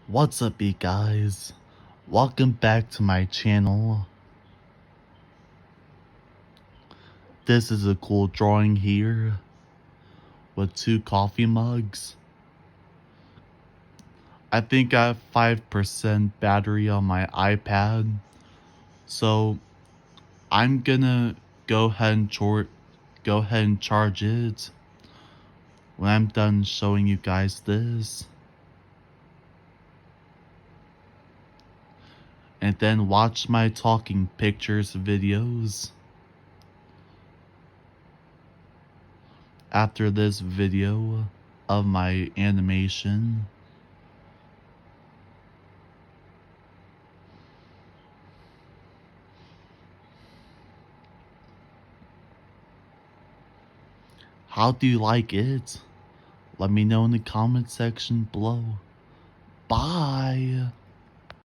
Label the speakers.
Speaker 1: What's up, you guys? Welcome back to my channel. This is a cool drawing here with 2 coffee mugs. I think I have 5% battery on my iPad, so I'm gonna go ahead and charge it when I'm done showing you guys this. And then watch my talking pictures videos. After this video of my animation. How do you like it? Let me know in the comment section below. Bye!